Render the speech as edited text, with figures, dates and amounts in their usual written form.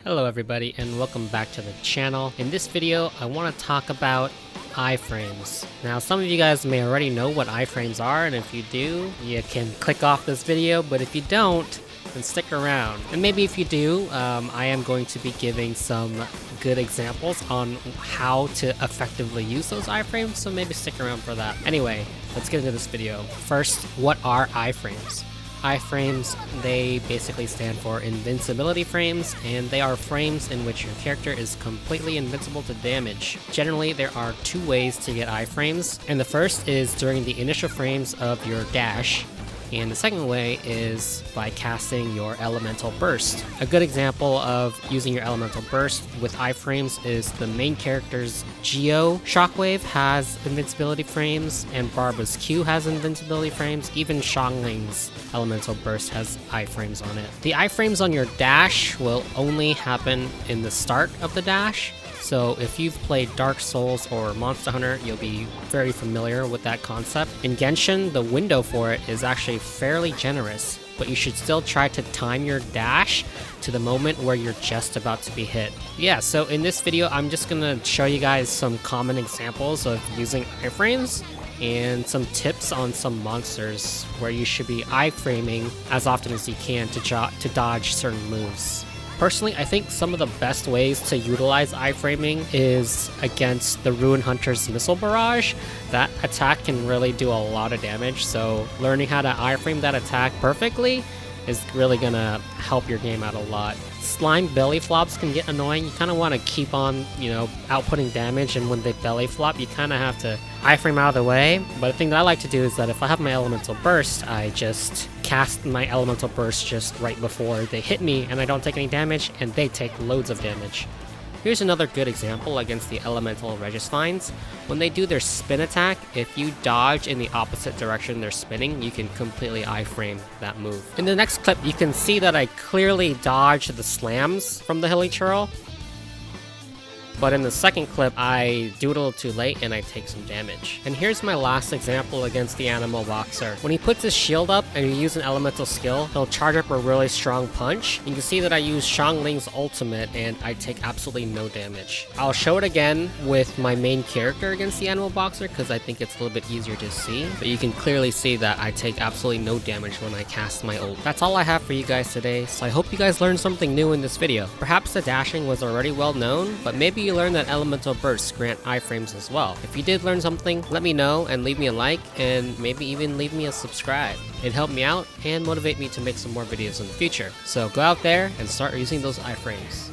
Hello everybody and welcome back to the channel. In this video I want to talk about iframes. Now some of you guys may already know what iframes are, and if you do you can click off this video, but if you don't then stick around. And maybe if you do, I am going to be giving some good examples on how to effectively use those iframes, so maybe stick around for that. Anyway, let's get into this video. First, what are iframes? Iframes, they basically stand for invincibility frames, and they are frames in which your character is completely invincible to damage. Generally, there are two ways to get iframes, and the first is during the initial frames of your dash, and the second way is by casting your elemental burst. A good example of using your elemental burst with iframes is the main character's Geo Shockwave has invincibility frames, and Barba's Q has invincibility frames. Even Xiangling's elemental burst has iframes on it. The iframes on your dash will only happen in the start of the dash. So if you've played Dark Souls or Monster Hunter, you'll be very familiar with that concept. In Genshin, the window for it is actually fairly generous, but you should still try to time your dash to the moment where you're just about to be hit. Yeah, so in this video, I'm just gonna show you guys some common examples of using iframes and some tips on some monsters where you should be iframing as often as you can to dodge certain moves. Personally, I think some of the best ways to utilize iframing is against the Ruin Hunter's Missile Barrage. That attack can really do a lot of damage, so learning how to iframe that attack perfectly is really gonna help your game out a lot. Slime belly flops can get annoying. You kind of want to keep on, outputting damage, and when they belly flop, you kind of have to iframe out of the way. But the thing that I like to do is that if I have my elemental burst, I just cast my elemental burst just right before they hit me, and I don't take any damage, and they take loads of damage. Here's another good example against the elemental Regisvines. When they do their spin attack, if you dodge in the opposite direction they're spinning, you can completely iframe that move. In the next clip, you can see that I clearly dodged the slams from the Hilly Churl. But in the second clip, I do it a little too late and I take some damage. And here's my last example against the Animal Boxer. When he puts his shield up and you use an elemental skill, he'll charge up a really strong punch. You can see that I use Xiangling's ultimate and I take absolutely no damage. I'll show it again with my main character against the Animal Boxer because I think it's a little bit easier to see. But you can clearly see that I take absolutely no damage when I cast my ult. That's all I have for you guys today, so I hope you guys learned something new in this video. Perhaps the dashing was already well known, but maybe you learned that elemental bursts grant iframes as well. If you did learn something, let me know and leave me a like, and maybe even leave me a subscribe. It'd help me out and motivate me to make some more videos in the future. So go out there and start using those iframes.